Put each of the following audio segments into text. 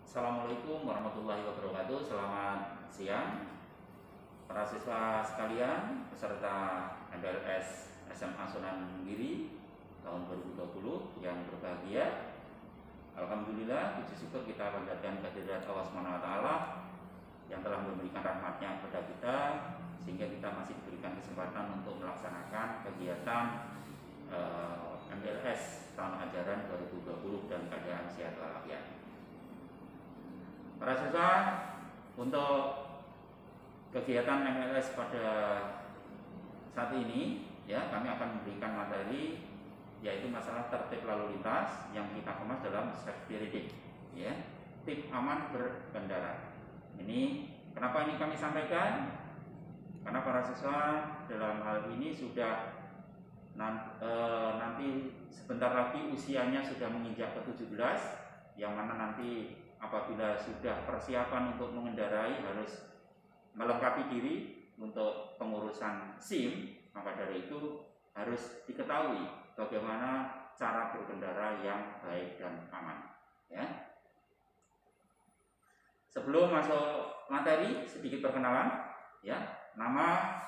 Assalamualaikum warahmatullahi wabarakatuh. Selamat siang para siswa sekalian peserta MPLS SMA Sunan Giri tahun 2020 yang berbahagia. Alhamdulillah, puji syukur kita panjatkan kehadirat Allah SWT yang telah memberikan rahmatnya kepada kita, sehingga kita masih diberikan kesempatan untuk melaksanakan kegiatan MPLS tahun ajaran 2020 dan keadaan sehat walafiat. Para siswa, untuk kegiatan MPLS pada saat ini ya, kami akan memberikan materi yaitu masalah tertib lalu lintas yang kita kemas dalam safety reading ya, tip aman berkendara. Ini kenapa ini kami sampaikan? Karena para siswa dalam hal ini sudah nanti sebentar lagi usianya sudah menginjak ke 17, yang mana nanti apabila sudah persiapan untuk mengendarai harus melengkapi diri untuk pengurusan SIM, maka dari itu harus diketahui bagaimana cara berkendara yang baik dan aman ya. Sebelum masuk materi, sedikit perkenalan ya. Nama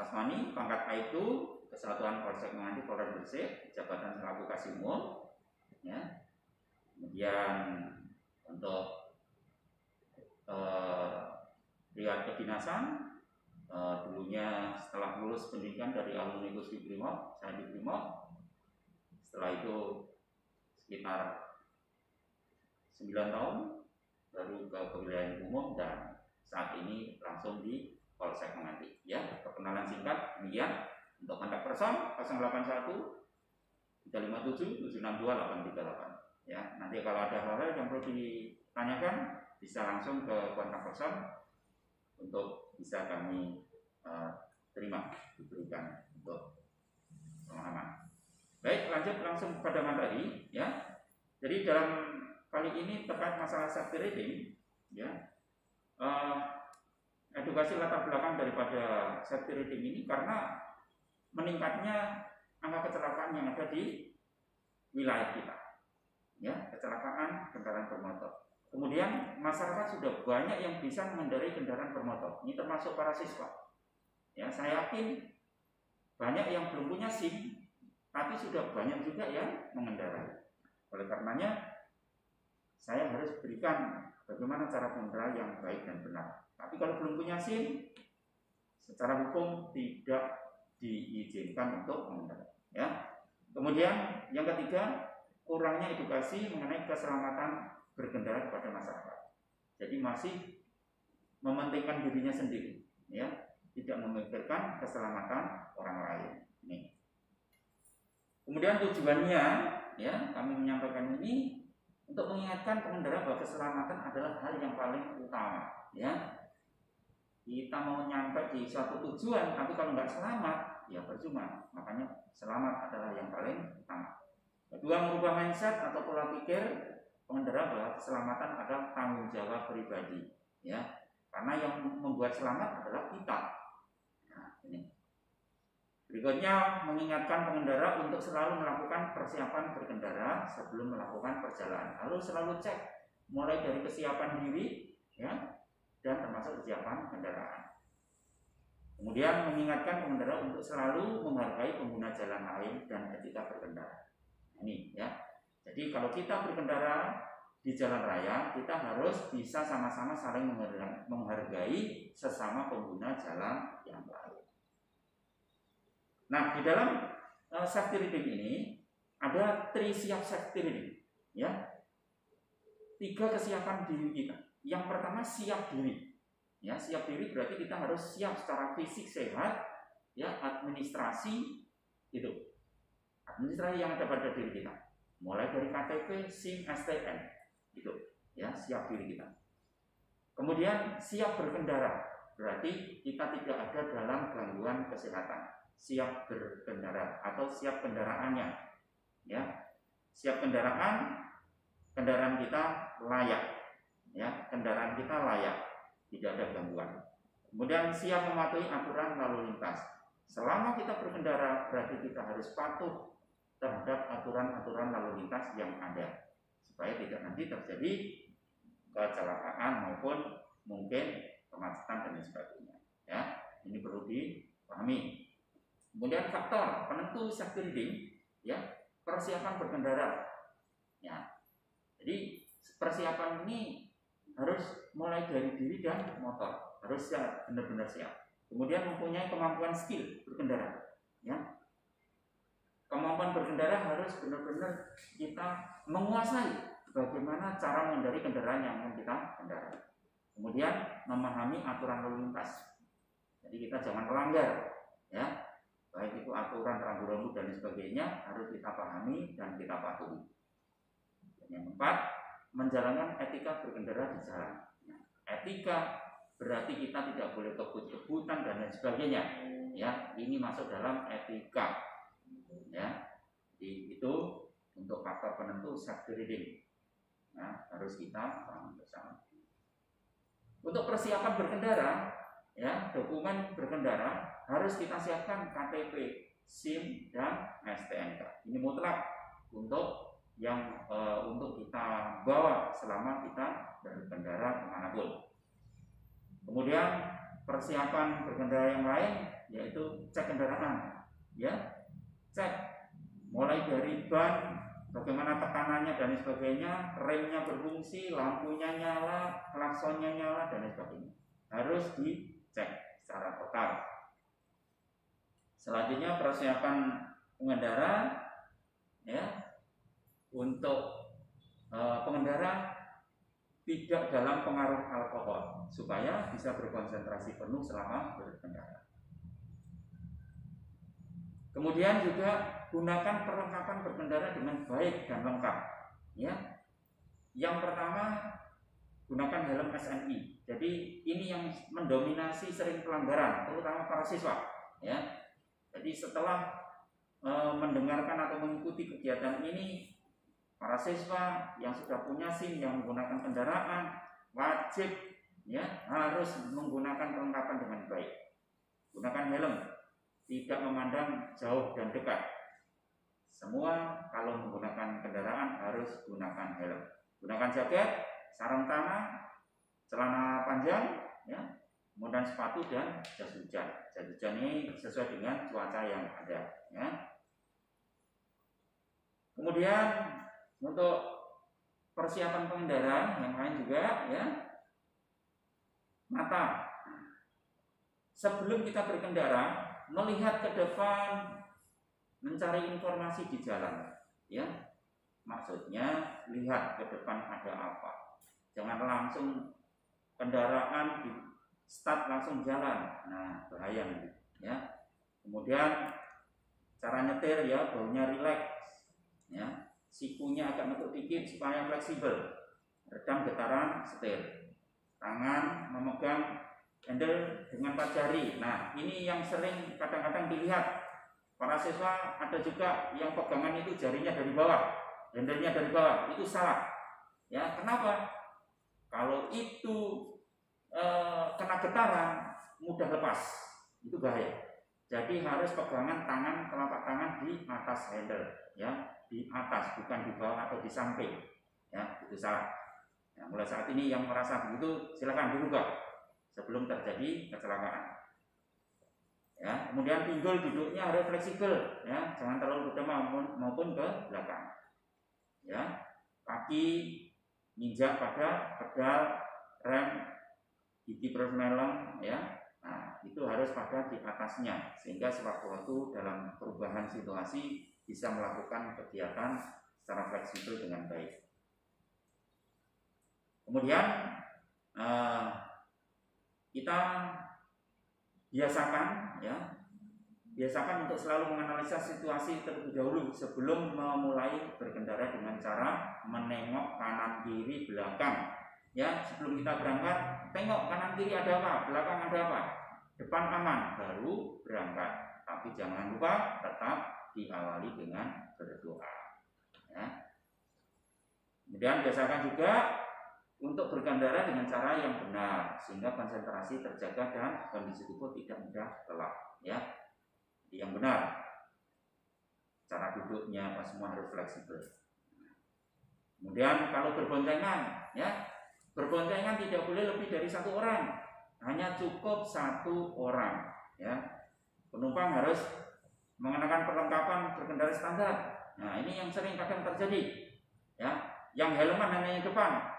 Asmani, pangkat Aibtu, Kesatuan Polsek Menganti, Polres Gresik, jabatan selaku Kasih Umum ya. Kemudian untuk riwayat kedinasan, dulunya setelah lulus pendidikan dari alumni Gusti Brimob, saya di Brimob. Setelah itu sekitar 9 tahun baru ke kewilayahan umum, dan saat ini langsung di Polsek Menganti ya. Perkenalan singkat demikian. Untuk kontak person 081 357 762 838 ya. Nanti kalau ada hal-hal yang perlu ditanyakan bisa langsung ke kontak person untuk bisa kami terima, diberikan untuk pemahaman. Baik, lanjut langsung pada materi ya. Jadi dalam kali ini terkait masalah safety reading ya, edukasi latar belakang daripada safety reading ini karena meningkatnya angka kecelakaan yang ada di wilayah kita ya, kecelakaan kendaraan bermotor. Kemudian masyarakat sudah banyak yang bisa mengendarai kendaraan bermotor. Ini termasuk para siswa. Ya, saya yakin banyak yang belum punya SIM, tapi sudah banyak juga yang mengendarai. Oleh karenanya saya harus berikan bagaimana cara mengendarai yang baik dan benar. Tapi kalau belum punya SIM, secara hukum tidak diizinkan untuk mengendarai. Ya. Kemudian yang ketiga, kurangnya edukasi mengenai keselamatan berkendara kepada masyarakat. Jadi masih mementingkan dirinya sendiri, ya, tidak memikirkan keselamatan orang lain. Ini. Kemudian tujuannya, ya, kami menyampaikan ini untuk mengingatkan pengendara bahwa keselamatan adalah hal yang paling utama, ya. Kita mau nyampe di suatu tujuan, tapi kalau nggak selamat, ya percuma. Makanya selamat adalah yang paling utama. Kedua, merubah mindset atau pola pikir pengendara bahwa keselamatan adalah tanggung jawab pribadi, ya. Karena yang membuat selamat adalah kita. Nah, ini. Berikutnya, mengingatkan pengendara untuk selalu melakukan persiapan berkendara sebelum melakukan perjalanan. Lalu selalu cek mulai dari kesiapan diri, ya, dan termasuk kesiapan kendaraan. Kemudian mengingatkan pengendara untuk selalu menghargai pengguna jalan lain dan etika berkendara. Ini ya. Jadi kalau kita berkendara di jalan raya, kita harus bisa sama-sama saling menghargai sesama pengguna jalan yang lain. Nah, di dalam safety reading ini ada 3 siap safety reading, ya. 3 kesiapan diri kita. Yang pertama, siap diri. Ya, siap diri berarti kita harus siap secara fisik sehat, ya, administrasi itu. Administrasi yang ada pada diri kita, mulai dari KTP, SIM, STN, itu, ya, siap diri kita. Kemudian siap berkendara, berarti kita tidak ada dalam gangguan kesehatan. Siap berkendara atau siap kendaraannya, ya, siap kendaraan kita layak, ya, kendaraan kita layak, tidak ada gangguan. Kemudian siap mematuhi aturan lalu lintas. Selama kita berkendara berarti kita harus patuh terhadap aturan-aturan lalu lintas yang ada, supaya tidak nanti terjadi kecelakaan maupun mungkin kemacetan dan lain sebagainya. Ya, ini perlu dipahami. Kemudian faktor penentu safety riding, ya, persiapan berkendara. Ya, jadi persiapan ini harus mulai dari diri dan motor, harus siap, benar-benar siap. Kemudian mempunyai kemampuan skill berkendara. Ya, kemampuan berkendara harus benar-benar kita menguasai bagaimana cara mengendari kendaraan yang akan kita kendarai. Kemudian memahami aturan lalu lintas. Jadi kita jangan melanggar, ya, baik itu aturan rambu-rambu dan sebagainya harus kita pahami dan kita patuhi. Dan yang keempat, menjalankan etika berkendara di jalan. Etika berarti kita tidak boleh kebut-kebutan dan lain sebagainya. Ya, ini masuk dalam etika. Ya, jadi itu untuk faktor penentu safety riding. Nah, harus kita pahami bersama. Untuk persiapan berkendara, ya, dokumen berkendara harus kita siapkan KTP, SIM, dan STNK. Ini mutlak untuk untuk kita bawa selama kita berkendara kemanapun. Kemudian persiapan berkendara yang lain yaitu cek kendaraan, ya, cek mulai dari ban, bagaimana tekanannya dan sebagainya, remnya berfungsi, lampunya nyala, klaksonnya nyala dan sebagainya. Harus dicek secara total. Selanjutnya persiapan pengendara, ya, untuk pengendara tidak dalam pengaruh alkohol supaya bisa berkonsentrasi penuh selama berkendara. Kemudian juga gunakan perlengkapan berkendara dengan baik dan lengkap. Ya, yang pertama gunakan helm SNI. Jadi ini yang mendominasi sering pelanggaran, terutama para siswa. Ya, jadi setelah mendengarkan atau mengikuti kegiatan ini, para siswa yang sudah punya SIM yang menggunakan kendaraan wajib, ya, harus menggunakan perlengkapan dengan baik. Gunakan helm, tidak memandang jauh dan dekat. Semua kalau menggunakan kendaraan harus gunakan helm. Gunakan jaket, sarung tangan, celana panjang, ya, kemudian sepatu dan jas hujan. Jas hujan ini sesuai dengan cuaca yang ada. Ya. Kemudian untuk persiapan pengendara yang lain juga, ya, mata. Sebelum kita berkendara, melihat ke depan, mencari informasi di jalan, ya, maksudnya lihat ke depan ada apa. Jangan langsung kendaraan di start langsung jalan, nah bahaya nih, ya. Kemudian cara nyetir, ya, baunya rileks, ya, sikunya agak ngetuk dikit supaya fleksibel, redam getaran setir, tangan memegang handle dengan 4 jari. Nah, ini yang sering kadang-kadang dilihat para siswa, ada juga yang pegangan itu jarinya dari bawah, handle-nya dari bawah. Itu salah. Ya, kenapa? Kalau itu kena getaran mudah lepas, itu bahaya. Jadi harus pegangan tangan, telapak tangan di atas handle, ya, di atas, bukan di bawah atau di samping. Ya, itu salah. Ya, mulai saat ini yang merasa begitu silakan dirubah sebelum terjadi kecelakaan. Ya, kemudian pinggul duduknya harus fleksibel, ya, jangan terlalu ke depan maupun ke belakang. Ya, kaki nginjak pada pedal rem, gigi persmeleng, ya. Nah, itu harus pada di atasnya sehingga sewaktu-waktu dalam perubahan situasi bisa melakukan kegiatan secara fleksibel dengan baik. Kemudian kita biasakan, ya, biasakan untuk selalu menganalisa situasi terlebih dahulu sebelum memulai berkendara dengan cara menengok kanan kiri belakang. Ya, sebelum kita berangkat, tengok kanan kiri ada apa, belakang ada apa, depan aman, baru berangkat. Tapi jangan lupa tetap diawali dengan berdoa. Ya. Kemudian biasakan juga untuk berkendara dengan cara yang benar sehingga konsentrasi terjaga dan kondisi tubuh tidak mudah lelah. Ya, jadi yang benar, cara duduknya semua harus fleksibel. Kemudian kalau berboncengan, ya, Berboncengan tidak boleh lebih dari 1 orang, hanya cukup 1 orang. Ya, penumpang harus mengenakan perlengkapan berkendara standar. Nah, ini yang sering kadang terjadi. Ya, yang helman hanya yang depan.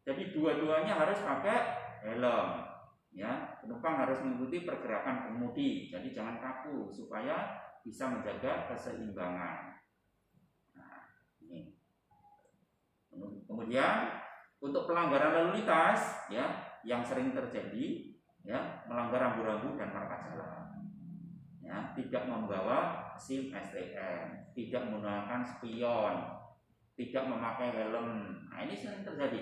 Jadi dua-duanya harus pakai helm. Ya, penumpang harus mengikuti pergerakan pengemudi. Jadi jangan kaku supaya bisa menjaga keseimbangan. Nah, ini. Kemudian untuk pelanggaran lalu lintas, ya, yang sering terjadi, ya, melanggar rambu-rambu dan marka jalan, ya, tidak membawa SIM STM, tidak menggunakan spion, tidak memakai helm. Nah, ini sering terjadi,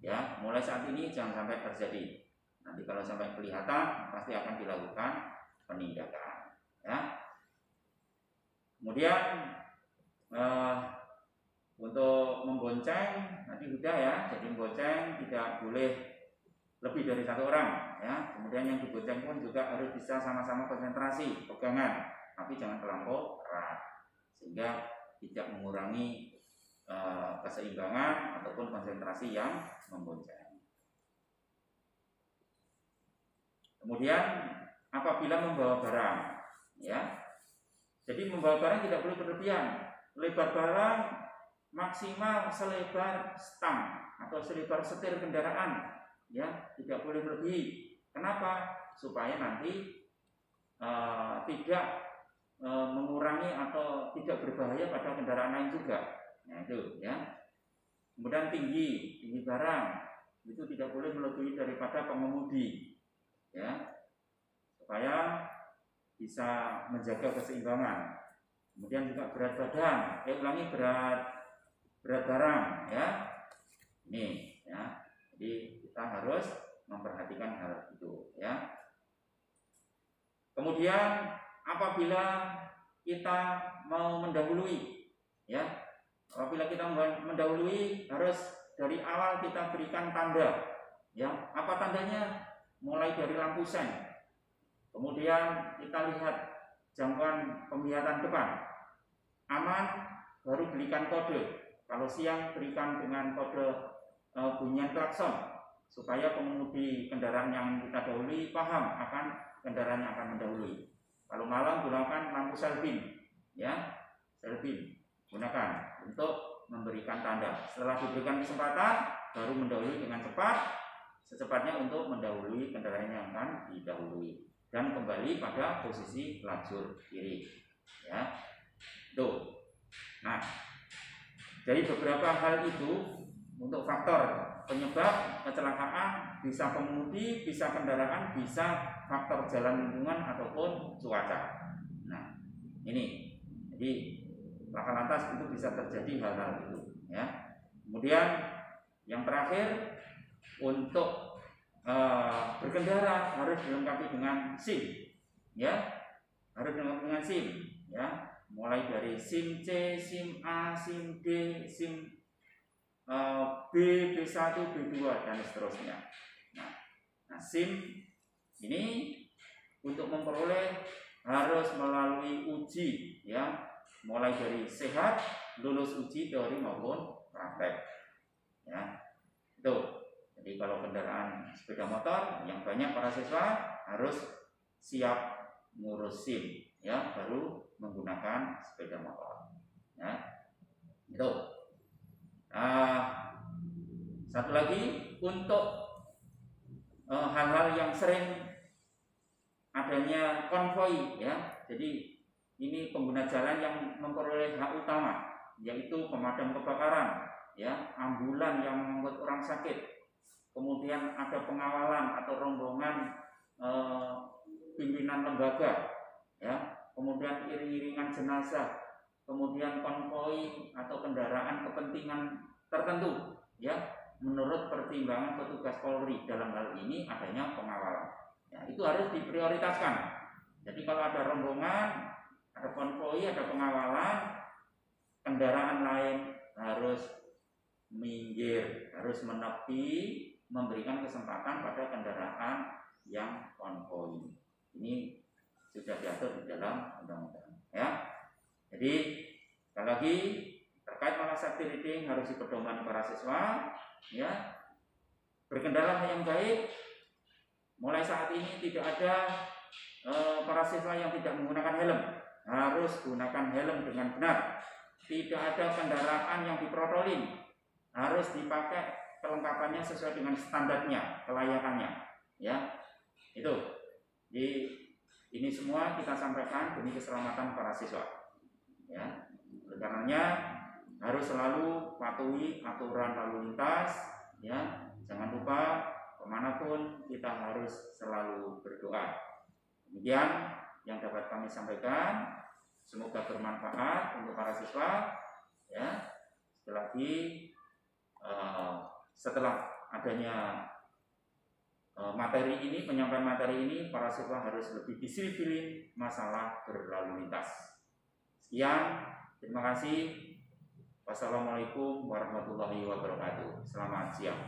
ya. Mulai saat ini jangan sampai terjadi. Nanti kalau sampai kelihatan pasti akan dilakukan penindakan, ya. Kemudian untuk membonceng nanti sudah, ya. Jadi membonceng tidak boleh lebih dari 1 orang, ya. Kemudian yang dibonceng pun juga harus bisa sama-sama konsentrasi pegangan, tapi jangan terlampau erat sehingga tidak mengurangi keseimbangan ataupun konsentrasi yang membonceng. Kemudian apabila membawa barang, ya. Jadi membawa barang tidak boleh berlebihan. Lebar barang maksimal selebar stang atau selebar setir kendaraan, ya, tidak boleh melebihi. Kenapa? Supaya nanti tidak mengurangi atau tidak berbahaya pada kendaraan lain juga. Nah, itu, ya. Kemudian tinggi barang itu tidak boleh melebihi daripada pengemudi, ya, supaya bisa menjaga keseimbangan. Kemudian juga berat badan, berat barang, ya. Ini, ya. Jadi kita harus memperhatikan hal itu, ya. Kemudian apabila kita mau mendahului, ya, apabila kita mendahului harus dari awal kita berikan tanda, ya. Apa tandanya? Mulai dari lampu sen. Kemudian kita lihat jangkauan penglihatan depan aman, baru berikan kode. Kalau siang berikan dengan kode bunyian klakson supaya pengemudi kendaraan yang kita dahului paham akan kendaraan yang akan mendahului. Kalau malam gunakan lampu selbin, ya, selbin gunakan untuk memberikan tanda. Setelah diberikan kesempatan baru mendahului dengan cepat, secepatnya untuk mendahului kendaraan yang akan didahului dan kembali pada posisi lajur kiri, ya. Tuh. Nah, dari beberapa hal itu untuk faktor penyebab kecelakaan, bisa pengemudi, bisa kendaraan, bisa faktor jalan lingkungan ataupun cuaca. Nah, ini. Jadi laka lantas itu bisa terjadi hal-hal itu, ya. Kemudian yang terakhir, untuk berkendara harus dilengkapi dengan SIM, ya. Harus dilengkapi dengan SIM, ya. Mulai dari SIM C, SIM A, SIM D, SIM B, B1, B2 dan seterusnya. Nah, SIM ini untuk memperoleh harus melalui uji, ya, mulai dari sehat, lulus uji teori maupun praktek, ya. Itu. Jadi kalau kendaraan sepeda motor yang banyak para siswa harus siap ngurus SIM, ya, baru menggunakan sepeda motor, ya. Itu. Satu lagi untuk hal-hal yang sering adanya konvoi, ya. Jadi ini pengguna jalan yang memperoleh hak utama, yaitu pemadam kebakaran, ya, ambulan yang membuat orang sakit. Kemudian ada pengawalan atau rombongan pimpinan lembaga, ya. Kemudian iring-iringan jenazah, kemudian konvoi atau kendaraan kepentingan tertentu, ya, menurut pertimbangan petugas Polri. Dalam hal ini adanya pengawalan, ya, itu harus diprioritaskan. Jadi kalau ada rombongan, ada konvoi, ada pengawalan, kendaraan lain harus minggir, harus menepi, memberikan kesempatan pada kendaraan yang konvoi. Ini sudah diatur di dalam undang-undang, ya. Jadi sekali lagi terkait masalah safety riding harus dipedomani para siswa, ya. berkendara yang baik. Mulai saat ini tidak ada para siswa yang tidak menggunakan helm. Harus gunakan helm dengan benar. Tidak ada kendaraan yang diprotolin. Harus dipakai kelengkapannya sesuai dengan standarnya, kelayakannya. Ya, itu. Jadi ini semua kita sampaikan demi keselamatan para siswa. Ya, oleh karenanya harus selalu patuhi aturan lalu lintas. Ya, jangan lupa kemanapun kita harus selalu berdoa. Demikian yang dapat kami sampaikan. Semoga bermanfaat untuk para siswa. Ya, sekali lagi setelah adanya materi ini, penyampaian materi ini, para siswa harus lebih disiplin masalah berlalu lintas. Sekian, terima kasih. Wassalamualaikum warahmatullahi wabarakatuh. Selamat siang.